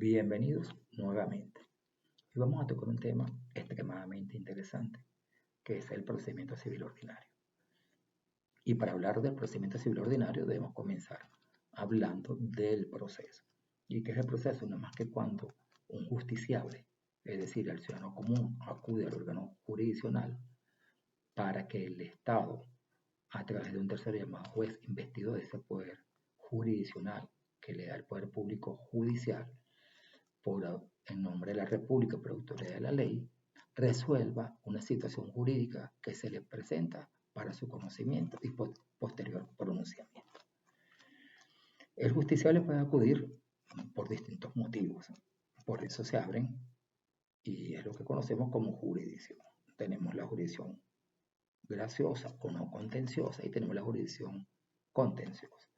Bienvenidos nuevamente. Y vamos a tocar un tema extremadamente interesante, que es el procedimiento civil ordinario. Y para hablar del procedimiento civil ordinario debemos comenzar hablando del proceso. ¿Y qué es el proceso? No más que cuando un justiciable, es decir, el ciudadano común, acude al órgano jurisdiccional para que el Estado, a través de un tercero llamado juez investido de ese poder jurisdiccional que le da el poder público judicial, en nombre de la República, por autoridad de la ley, resuelva una situación jurídica que se le presenta para su conocimiento y posterior pronunciamiento. El justiciable puede acudir por distintos motivos. Por eso se abren, y es lo que conocemos como jurisdicción. Tenemos la jurisdicción graciosa o no contenciosa y tenemos la jurisdicción contenciosa.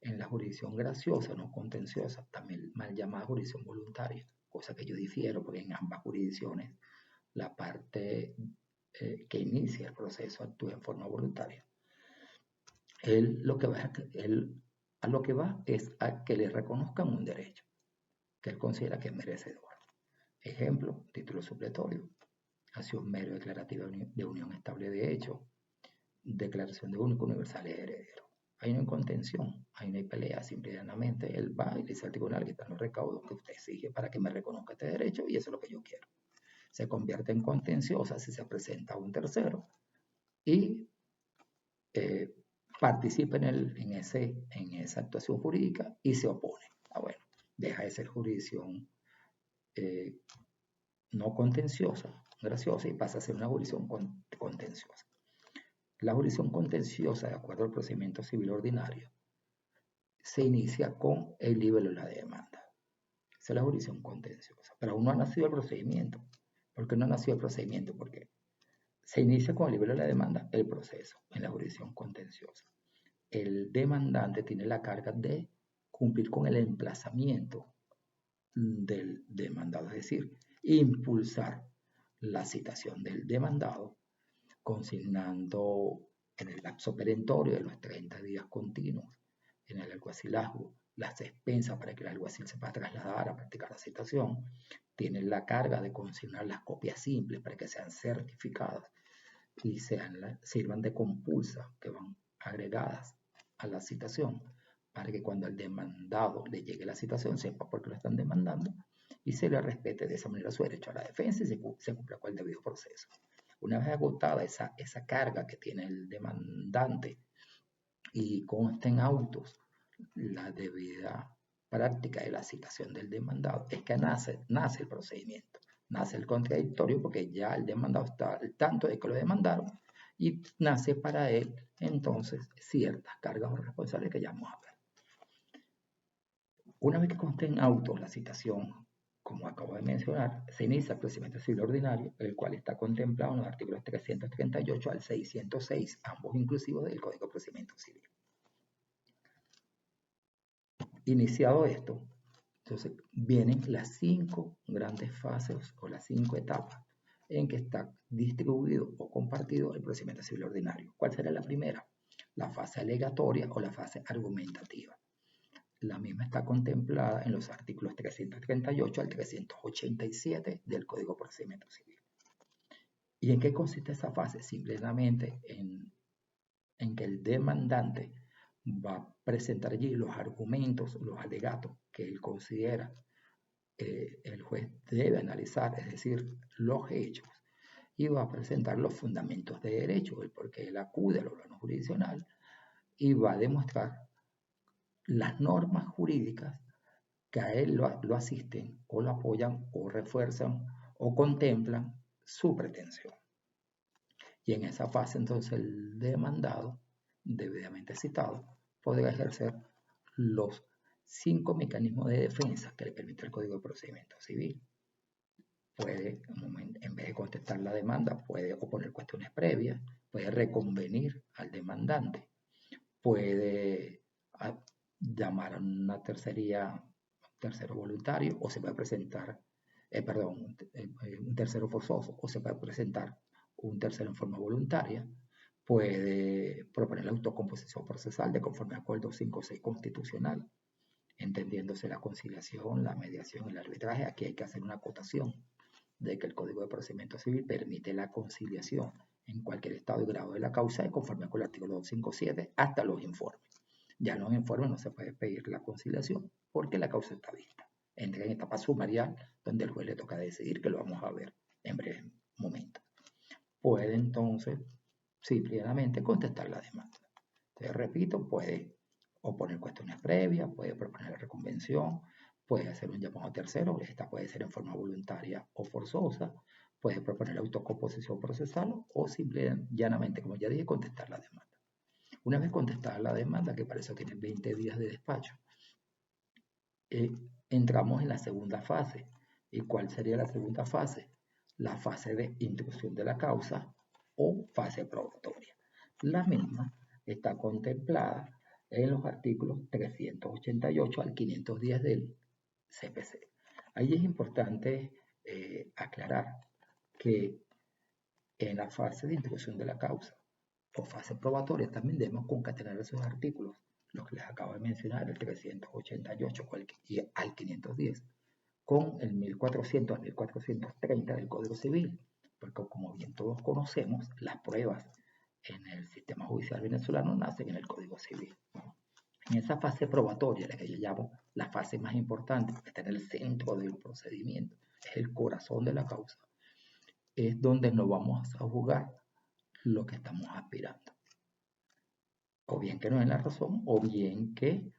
En la jurisdicción graciosa, no contenciosa, también mal llamada jurisdicción voluntaria, cosa que yo difiero porque en ambas jurisdicciones la parte que inicia el proceso actúa en forma voluntaria. Él a lo que va es a que le reconozcan un derecho que él considera que es merecedor. Ejemplo, título supletorio, acción mero declarativa de unión estable de hecho, declaración de único universal y heredero. Hay una contención, hay una pelea, simple y llanamente él va y le dice al tribunal que están los recaudos que usted exige para que me reconozca este derecho y eso es lo que yo quiero. Se convierte en contenciosa si se presenta un tercero y participa en esa actuación jurídica y se opone. Bueno, deja de ser jurisdicción no contenciosa, graciosa, y pasa a ser una jurisdicción contenciosa. La jurisdicción contenciosa, de acuerdo al procedimiento civil ordinario, se inicia con el libelo de la demanda. Esa es la jurisdicción contenciosa. Pero aún no ha nacido el procedimiento. ¿Por qué no ha nacido el procedimiento? Porque se inicia con el libelo de la demanda el proceso en la jurisdicción contenciosa. El demandante tiene la carga de cumplir con el emplazamiento del demandado, es decir, impulsar la citación del demandado, consignando en el lapso perentorio de los 30 días continuos en el alguacilazgo las expensas para que el alguacil se pueda trasladar a practicar la citación. Tienen la carga de consignar las copias simples para que sean certificadas y sirvan de compulsa que van agregadas a la citación para que cuando al demandado le llegue la citación sepa por qué lo están demandando y se le respete de esa manera su derecho a la defensa y se cumpla con el debido proceso. Una vez agotada esa carga que tiene el demandante y consta en autos la debida práctica de la citación del demandado, es que nace el procedimiento, nace el contradictorio porque ya el demandado está al tanto de que lo demandaron y nace para él entonces ciertas cargas o responsables que ya vamos a ver. Una vez que conste en autos la citación, como acabo de mencionar, se inicia el procedimiento civil ordinario, el cual está contemplado en los artículos 338 al 606, ambos inclusivos del Código de Procedimiento Civil. Iniciado esto, entonces vienen las 5 grandes fases o las 5 etapas en que está distribuido o compartido el procedimiento civil ordinario. ¿Cuál será la primera? La fase alegatoria o la fase argumentativa. La misma está contemplada en los artículos 338 al 387 del Código de Procedimiento Civil. ¿Y en qué consiste esa fase? Simplemente en que el demandante va a presentar allí los argumentos, los alegatos que él considera el juez debe analizar, es decir, los hechos, y va a presentar los fundamentos de derecho, el por qué él acude al órgano jurisdiccional, y va a demostrar las normas jurídicas que a él lo asisten o lo apoyan o refuerzan o contemplan su pretensión. Y en esa fase entonces el demandado, debidamente citado, podrá ejercer los 5 mecanismos de defensa que le permite el Código de Procedimiento Civil. Puede, en vez de contestar la demanda, puede oponer cuestiones previas, puede reconvenir al demandante, puede llamar a una tercero voluntario, o se puede presentar, un tercero forzoso, o se puede presentar un tercero en forma voluntaria, puede proponer la autocomposición procesal de conformidad con el 256 constitucional, entendiéndose la conciliación, la mediación y el arbitraje. Aquí hay que hacer una acotación de que el Código de Procedimiento Civil permite la conciliación en cualquier estado y grado de la causa y conforme con el artículo 257 hasta los informes. Ya en los informes no se puede pedir la conciliación porque la causa está vista. Entra en etapa sumarial donde el juez le toca decidir, que lo vamos a ver en breve momento. Puede entonces simplemente contestar la demanda. Te repito, puede oponer cuestiones previas, puede proponer la reconvención, puede hacer un llamado a tercero, esta puede ser en forma voluntaria o forzosa, puede proponer autocomposición procesal o simplemente, llanamente, como ya dije, contestar la demanda. Una vez contestada la demanda, que para eso tiene 20 días de despacho, entramos en la segunda fase. ¿Y cuál sería la segunda fase? La fase de instrucción de la causa o fase probatoria. La misma está contemplada en los artículos 388 al 510 del CPC. Ahí es importante aclarar que en la fase de instrucción de la causa o fase probatoria también debemos concatenar esos artículos, los que les acabo de mencionar, el 388 y al 510, con el 1400 al 1430 del Código Civil, porque como bien todos conocemos, las pruebas en el sistema judicial venezolano nacen en el Código Civil. En esa fase probatoria, la que yo llamo la fase más importante, que está en el centro del procedimiento, es el corazón de la causa, es donde nos vamos a jugar lo que estamos aspirando. O bien que no es la razón, o bien que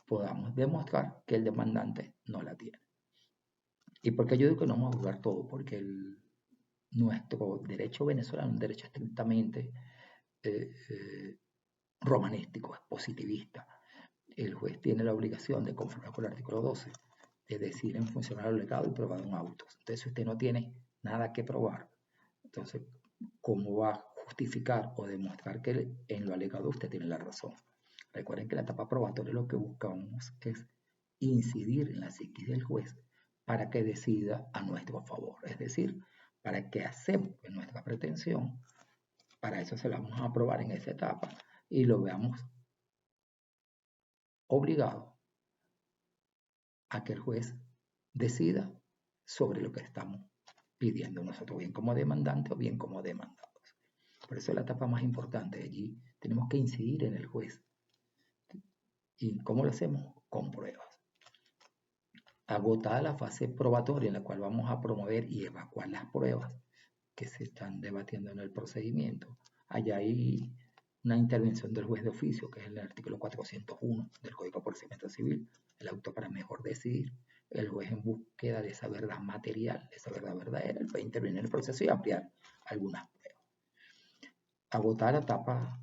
podamos demostrar que el demandante no la tiene. ¿Y por qué yo digo que no vamos a jugar todo? Porque nuestro derecho venezolano es un derecho estrictamente romanístico, es positivista. El juez tiene la obligación de, conforme con el artículo 12, de decir en función a lo legado y probado en autos. Entonces, si usted no tiene nada que probar, entonces, ¿cómo va a justificar o demostrar que en lo alegado usted tiene la razón? Recuerden que la etapa probatoria lo que buscamos es incidir en la psiquis del juez para que decida a nuestro favor, es decir, para que acepte nuestra pretensión. Para eso se la vamos a aprobar en esa etapa y lo veamos obligado a que el juez decida sobre lo que estamos pidiendo nosotros, bien como demandante o bien como demandados. Por eso es la etapa más importante. Allí tenemos que incidir en el juez. ¿Y cómo lo hacemos? Con pruebas. Agotada la fase probatoria en la cual vamos a promover y evacuar las pruebas que se están debatiendo en el procedimiento, allá hay una intervención del juez de oficio, que es el artículo 401 del Código de Procedimiento Civil, el auto para mejor decidir. El juez, en búsqueda de esa verdad material, de esa verdad verdadera, puede intervenir en el proceso y ampliar algunas pruebas. Agotada la etapa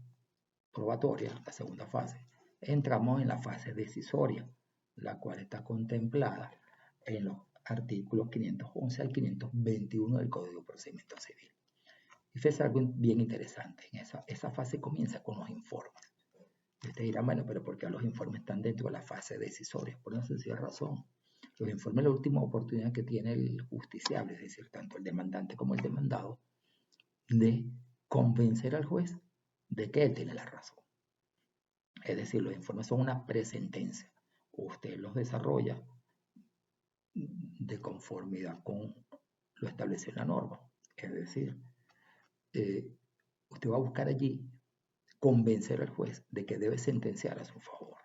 probatoria, la segunda fase, entramos en la fase decisoria, la cual está contemplada en los artículos 511 al 521 del Código de Procedimiento Civil. Y fíjense algo bien interesante, en esa fase comienza con los informes. Y ustedes dirán, bueno, pero ¿por qué los informes están dentro de la fase decisoria? Por una sencilla razón. Los informes es la última oportunidad que tiene el justiciable, es decir, tanto el demandante como el demandado, de convencer al juez de que él tiene la razón. Es decir, los informes son una presentencia. Usted los desarrolla de conformidad con lo establecido en la norma. Es decir, usted va a buscar allí convencer al juez de que debe sentenciar a su favor.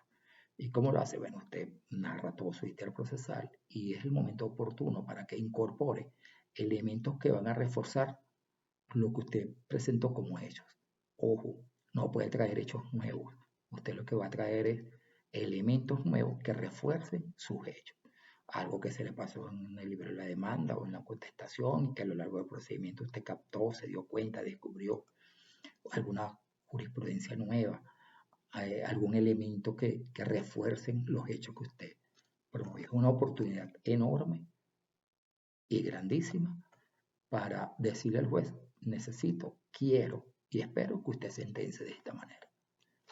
¿Y cómo lo hace? Bueno, usted narra todo su historial procesal y es el momento oportuno para que incorpore elementos que van a reforzar lo que usted presentó como hechos. Ojo, no puede traer hechos nuevos. Usted lo que va a traer es elementos nuevos que refuercen sus hechos. Algo que se le pasó en el libro de la demanda o en la contestación y que a lo largo del procedimiento usted captó, se dio cuenta, descubrió alguna jurisprudencia nueva, algún elemento que refuercen los hechos que usted promovió. Es una oportunidad enorme y grandísima para decirle al juez, necesito, quiero y espero que usted sentencie de esta manera.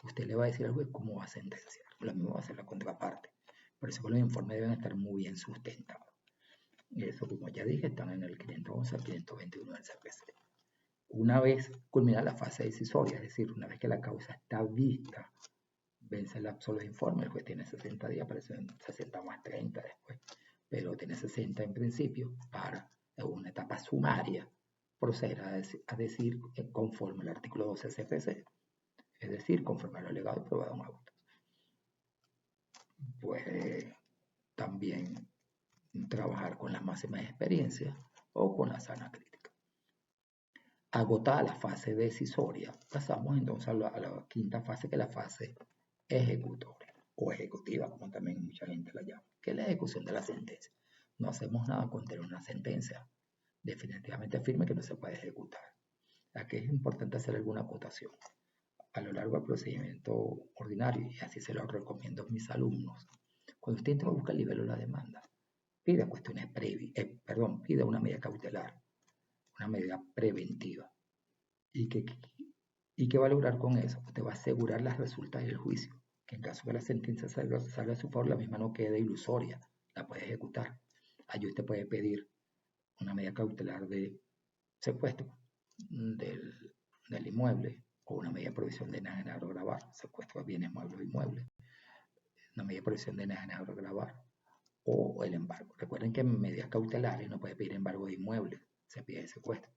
Usted le va a decir al juez cómo va a sentenciar. Lo mismo va a ser la contraparte. Por eso que los informes deben estar muy bien sustentados. Y eso, como ya dije, están en el 511 al 521 del CPC. Una vez culmina la fase decisoria, es decir, una vez que la causa está vista, vence el lapso de los informes, el juez tiene 60 días, aparecen 60 más 30 después, pero tiene 60 en principio para, en una etapa sumaria, proceder a decir conforme al artículo 12 CFC, es decir, conforme a lo alegado y probado en autos. Puede también trabajar con las máximas experiencias o con la sana crítica. Agotada la fase decisoria, pasamos entonces a la quinta fase, que es la fase ejecutoria o ejecutiva, como también mucha gente la llama, que es la ejecución de la sentencia. No hacemos nada con tener una sentencia definitivamente firme que no se puede ejecutar. Aquí es importante hacer alguna acotación. A lo largo del procedimiento ordinario, y así se lo recomiendo a mis alumnos, cuando usted entra a buscar el nivel de la demanda, pide cuestiones pide una medida cautelar, una medida preventiva. ¿Y qué va a lograr con eso? Usted va a asegurar las resultas del juicio, que en caso que la sentencia salga a su favor, la misma no quede ilusoria, la puede ejecutar. Allí usted puede pedir una medida cautelar de secuestro del inmueble o una medida de provisión de enajenar o gravar, secuestro de bienes muebles o inmuebles, una medida de provisión de enajenar o gravar, o el embargo. Recuerden que en medidas cautelares no puede pedir embargo de inmuebles, se pide secuestro,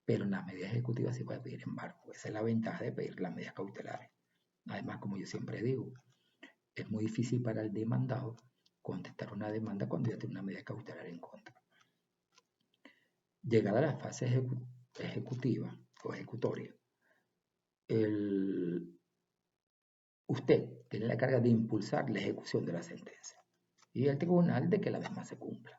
pero en las medidas ejecutivas sí puede pedir embargo. Esa es la ventaja de pedir las medidas cautelares. Además, como yo siempre digo, es muy difícil para el demandado contestar una demanda cuando ya tiene una medida cautelar en contra. Llegada a la fase ejecutiva o ejecutoria, usted tiene la carga de impulsar la ejecución de la sentencia y el tribunal de que la misma se cumpla.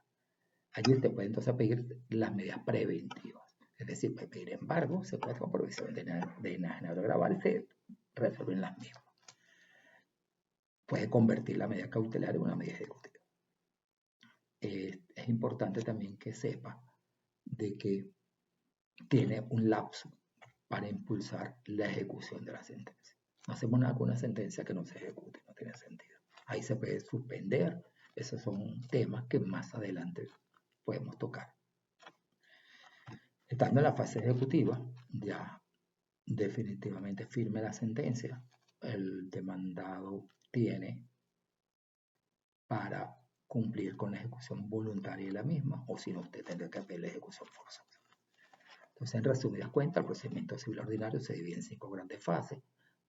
Allí usted puede entonces pedir las medidas preventivas, es decir, puede pedir embargo, secuestro o provisión de enajenar o gravar y se resuelven las mismas. Puede convertir la medida cautelar en una medida ejecutiva. Es importante también que sepa de que tiene un lapso para impulsar la ejecución de la sentencia. No hacemos nada con una sentencia que no se ejecute, no tiene sentido. Ahí se puede suspender. Esos son temas que más adelante podemos tocar. Estando en la fase ejecutiva, ya definitivamente firme la sentencia, el demandado tiene para cumplir con la ejecución voluntaria de la misma, o si no, usted tendrá que pedir la ejecución forzosa. Entonces, en resumidas cuentas, el procedimiento civil ordinario se divide en 5 grandes fases.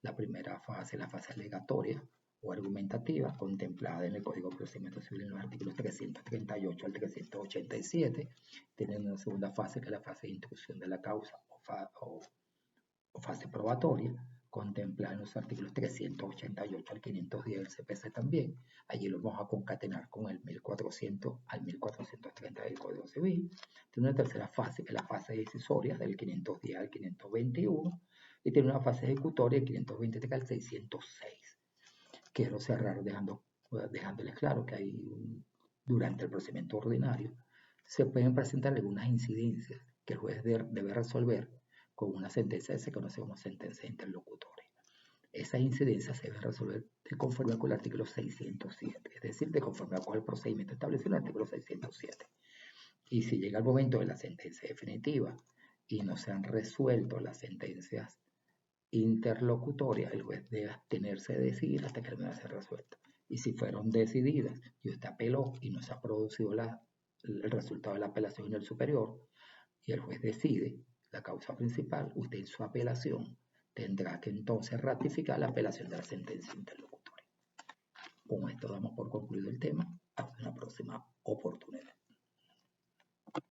La primera fase es la fase alegatoria o argumentativa, contemplada en el Código de Procedimiento Civil en los artículos 338 al 387. Tiene una segunda fase, que es la fase de instrucción de la causa o fase probatoria, contemplada en los artículos 388 al 510 del CPC también. Allí lo vamos a concatenar con el 1400 al 1430 del Código Civil. Tiene una tercera fase, que es la fase decisoria, del 510 al 521, y tiene una fase ejecutoria del 523 al 606. Quiero cerrar dejándoles claro que durante el procedimiento ordinario se pueden presentar algunas incidencias que el juez debe resolver con una sentencia que se conoce como sentencia interlocutoria. Esas incidencias se deben resolver de conforme con el artículo 607, es decir, de conforme con el procedimiento establecido en el artículo 607. Y si llega el momento de la sentencia definitiva y no se han resuelto las sentencias interlocutorias, el juez debe abstenerse de decidir hasta que el mismo sea resuelto. Y si fueron decididas y usted apeló y no se ha producido el resultado de la apelación en el superior y el juez decide la causa principal, usted en su apelación tendrá que entonces ratificar la apelación de la sentencia interlocutoria. Con esto damos por concluido el tema. Hasta una próxima oportunidad.